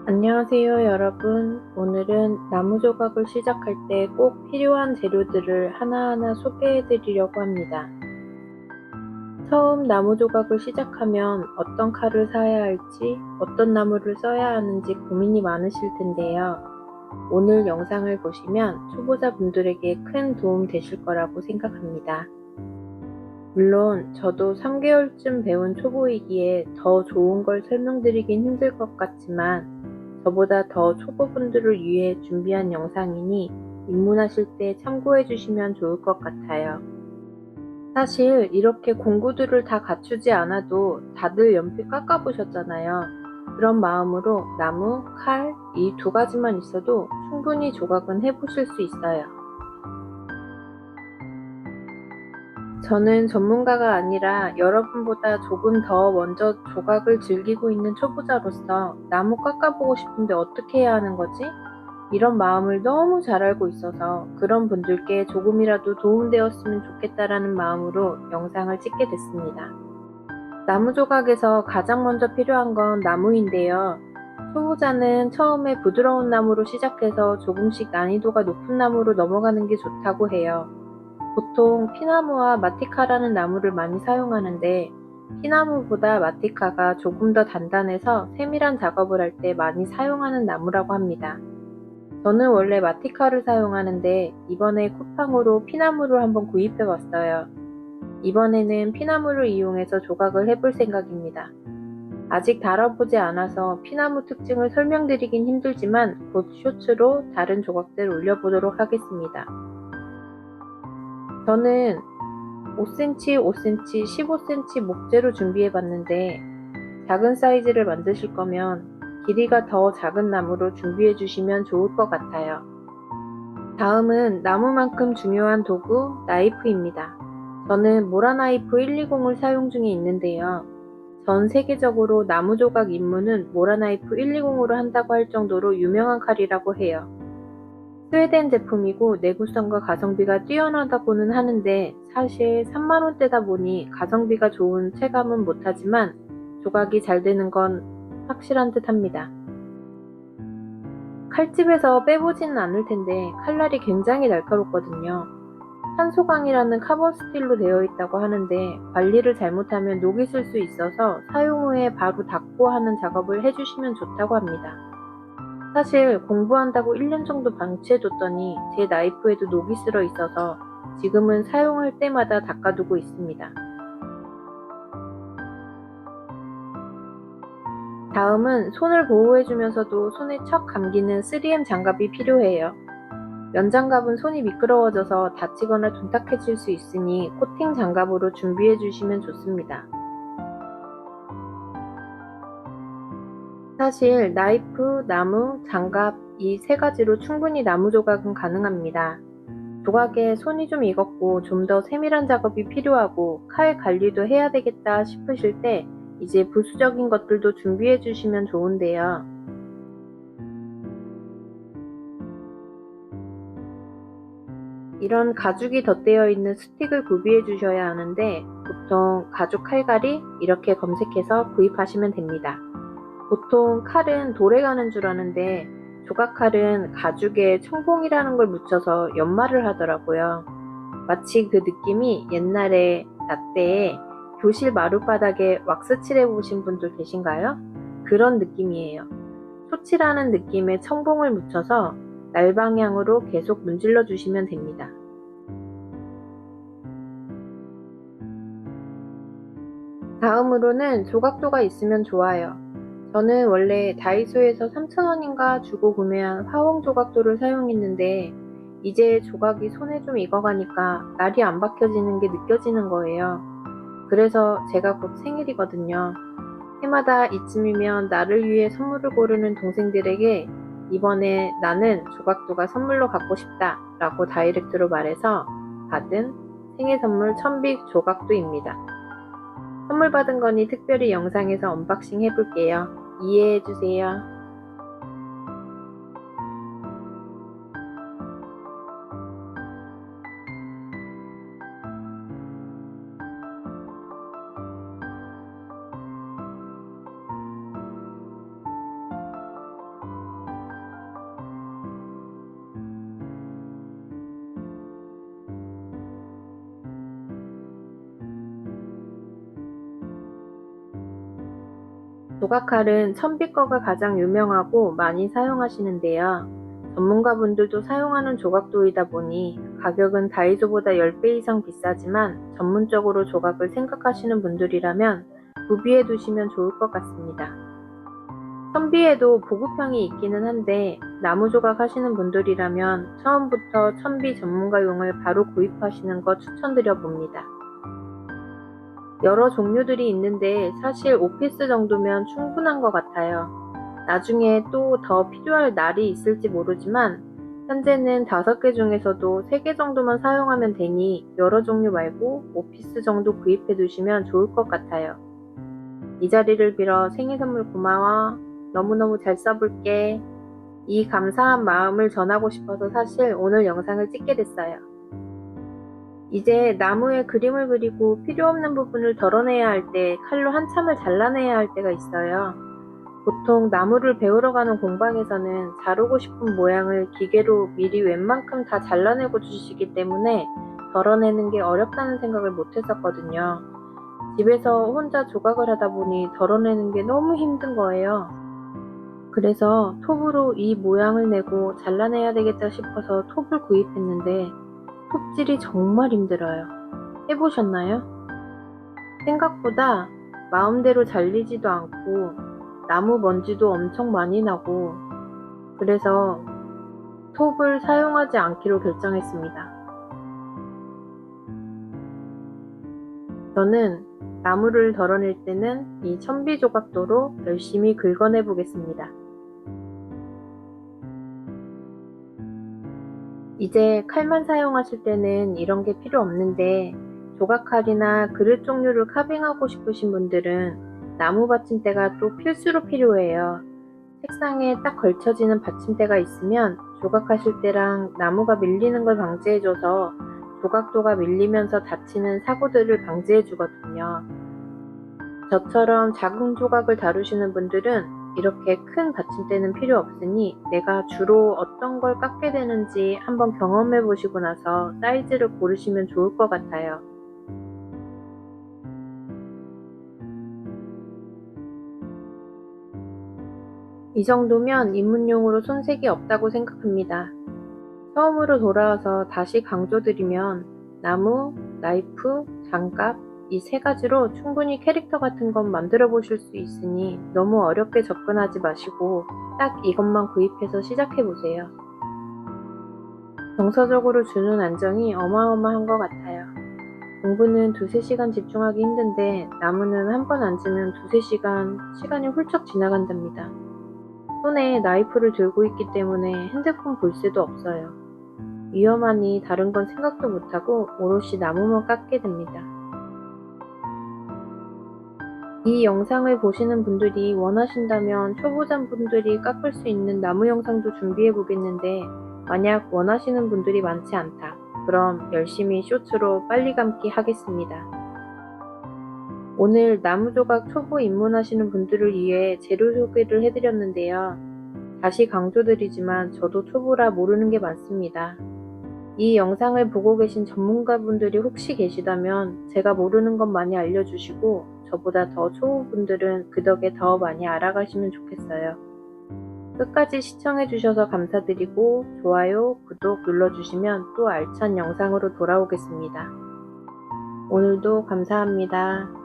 안녕하세요, 여러분. 오늘은 나무 조각을 시작할 때 꼭 필요한 재료들을 하나하나 소개해 드리려고 합니다. 처음 나무 조각을 시작하면 어떤 칼을 사야 할지, 어떤 나무를 써야 하는지 고민이 많으실 텐데요. 오늘 영상을 보시면 초보자분들에게 큰 도움 되실 거라고 생각합니다. 물론 저도 3개월쯤 배운 초보이기에 더 좋은 걸 설명드리긴 힘들 것 같지만 저보다 더 초보분들을 위해 준비한 영상이니 입문하실 때 참고해 주시면 좋을 것 같아요. 사실 이렇게 공구들을 다 갖추지 않아도 다들 연필 깎아보셨잖아요. 그런 마음으로 나무, 칼, 이 두 가지만 있어도 충분히 조각은 해보실 수 있어요. 저는 전문가가 아니라 여러분보다 조금 더 먼저 조각을 즐기고 있는 초보자로서 나무 깎아보고 싶은데 어떻게 해야 하는 거지? 이런 마음을 너무 잘 알고 있어서 그런 분들께 조금이라도 도움되었으면 좋겠다라는 마음으로 영상을 찍게 됐습니다. 나무 조각에서 가장 먼저 필요한 건 나무인데요. 초보자는 처음에 부드러운 나무로 시작해서 조금씩 난이도가 높은 나무로 넘어가는 게 좋다고 해요. 보통 피나무와 마티카라는 나무를 많이 사용하는데 피나무보다 마티카가 조금 더 단단해서 세밀한 작업을 할 때 많이 사용하는 나무라고 합니다. 저는 원래 마티카를 사용하는데 이번에 쿠팡으로 피나무를 한번 구입해 봤어요. 이번에는 피나무를 이용해서 조각을 해볼 생각입니다. 아직 다뤄보지 않아서 피나무 특징을 설명드리긴 힘들지만 곧 쇼츠로 다른 조각들 올려보도록 하겠습니다. 저는 5cm, 5cm, 15cm 목재로 준비해봤는데 작은 사이즈를 만드실 거면 길이가 더 작은 나무로 준비해 주시면 좋을 것 같아요. 다음은 나무만큼 중요한 도구, 나이프입니다. 저는 모라나이프 120을 사용 중에 있는데요. 전 세계적으로 나무 조각 입문은 모라나이프 120으로 한다고 할 정도로 유명한 칼이라고 해요. 스웨덴 제품이고 내구성과 가성비가 뛰어나다고는 하는데 사실 3만원대다 보니 가성비가 좋은 체감은 못하지만 조각이 잘 되는 건 확실한 듯 합니다. 칼집에서 빼보지는 않을 텐데 칼날이 굉장히 날카롭거든요. 산소광이라는 카본 스틸로 되어 있다고 하는데 관리를 잘못하면 녹이 슬 수 있어서 사용 후에 바로 닦고 하는 작업을 해주시면 좋다고 합니다. 사실 공부한다고 1년 정도 방치해뒀더니 제 나이프에도 녹이 슬어 있어서 지금은 사용할 때마다 닦아두고 있습니다. 다음은 손을 보호해주면서도 손에 척 감기는 3M 장갑이 필요해요. 면장갑은 손이 미끄러워져서 다치거나 둔탁해질 수 있으니 코팅 장갑으로 준비해주시면 좋습니다. 사실 나이프, 나무, 장갑 이 세 가지로 충분히 나무 조각은 가능합니다. 조각에 손이 좀 익었고 좀 더 세밀한 작업이 필요하고 칼 관리도 해야 되겠다 싶으실 때 이제 부수적인 것들도 준비해 주시면 좋은데요. 이런 가죽이 덧대어 있는 스틱을 구비해 주셔야 하는데 보통 가죽 칼갈이 이렇게 검색해서 구입하시면 됩니다. 보통 칼은 돌에 가는 줄 아는데 조각칼은 가죽에 청봉이라는 걸 묻혀서 연마를 하더라고요. 마치 그 느낌이 옛날에 나 때에 교실 마룻바닥에 왁스 칠해 보신 분들 계신가요? 그런 느낌이에요. 소칠하는 느낌의 청봉을 묻혀서 날 방향으로 계속 문질러 주시면 됩니다. 다음으로는 조각도가 있으면 좋아요. 저는 원래 다이소에서 3,000원인가 주고 구매한 화홍 조각도를 사용했는데 이제 조각이 손에 좀 익어가니까 날이 안 박혀지는 게 느껴지는 거예요. 그래서 제가 곧 생일이거든요. 해마다 이쯤이면 나를 위해 선물을 고르는 동생들에게 이번에 나는 조각도가 선물로 갖고 싶다 라고 다이렉트로 말해서 받은 생일 선물 천빅 조각도입니다. 선물 받은 거니 특별히 영상에서 언박싱 해볼게요. 이해해주세요. 조각칼은 천비 거가 가장 유명하고 많이 사용하시는데요. 전문가분들도 사용하는 조각도이다 보니 가격은 다이소보다 10배 이상 비싸지만 전문적으로 조각을 생각하시는 분들이라면 구비해 두시면 좋을 것 같습니다. 천비에도 보급형이 있기는 한데 나무 조각 하시는 분들이라면 처음부터 천비 전문가용을 바로 구입하시는 거 추천드려 봅니다. 여러 종류들이 있는데 사실 오피스 정도면 충분한 것 같아요. 나중에 또 더 필요할 날이 있을지 모르지만 현재는 5개 중에서도 3개 정도만 사용하면 되니 여러 종류 말고 오피스 정도 구입해 두시면 좋을 것 같아요. 이 자리를 빌어 생일 선물 고마워. 너무너무 잘 써볼게. 이 감사한 마음을 전하고 싶어서 사실 오늘 영상을 찍게 됐어요. 이제 나무에 그림을 그리고 필요 없는 부분을 덜어내야 할 때 칼로 한참을 잘라내야 할 때가 있어요. 보통 나무를 배우러 가는 공방에서는 자르고 싶은 모양을 기계로 미리 웬만큼 다 잘라내고 주시기 때문에 덜어내는 게 어렵다는 생각을 못 했었거든요. 집에서 혼자 조각을 하다 보니 덜어내는 게 너무 힘든 거예요. 그래서 톱으로 이 모양을 내고 잘라내야 되겠다 싶어서 톱을 구입했는데 톱질이 정말 힘들어요. 해보셨나요? 생각보다 마음대로 잘리지도 않고 나무 먼지도 엄청 많이 나고 그래서 톱을 사용하지 않기로 결정했습니다. 저는 나무를 덜어낼 때는 이 천비 조각도로 열심히 긁어내 보겠습니다. 이제 칼만 사용하실 때는 이런 게 필요 없는데 조각칼이나 그릇 종류를 카빙하고 싶으신 분들은 나무 받침대가 또 필수로 필요해요. 책상에 딱 걸쳐지는 받침대가 있으면 조각하실 때랑 나무가 밀리는 걸 방지해줘서 조각도가 밀리면서 다치는 사고들을 방지해주거든요. 저처럼 작은 조각을 다루시는 분들은 이렇게 큰 받침대는 필요 없으니 내가 주로 어떤 걸 깎게 되는지 한번 경험해 보시고 나서 사이즈를 고르시면 좋을 것 같아요. 이 정도면 입문용으로 손색이 없다고 생각합니다. 처음으로 돌아와서 다시 강조드리면 나무, 나이프, 장갑 이 3가지로 충분히 캐릭터 같은 건 만들어 보실 수 있으니 너무 어렵게 접근하지 마시고 딱 이것만 구입해서 시작해 보세요. 정서적으로 주는 안정이 어마어마한 것 같아요. 공부는 2~3시간 집중하기 힘든데 나무는 한 번 앉으면 2~3시간 시간이 훌쩍 지나간답니다. 손에 나이프를 들고 있기 때문에 핸드폰 볼 새도 없어요. 위험하니 다른 건 생각도 못하고 오롯이 나무만 깎게 됩니다. 이 영상을 보시는 분들이 원하신다면 초보자분들이 깎을 수 있는 나무 영상도 준비해 보겠는데 만약 원하시는 분들이 많지 않다. 그럼 열심히 쇼츠로 빨리 감기 하겠습니다. 오늘 나무 조각 초보 입문하시는 분들을 위해 재료 소개를 해드렸는데요. 다시 강조드리지만 저도 초보라 모르는 게 많습니다. 이 영상을 보고 계신 전문가분들이 혹시 계시다면 제가 모르는 것 많이 알려주시고 저보다 더 초보분들은 그 덕에 더 많이 알아가시면 좋겠어요. 끝까지 시청해주셔서 감사드리고 좋아요, 구독 눌러주시면 또 알찬 영상으로 돌아오겠습니다. 오늘도 감사합니다.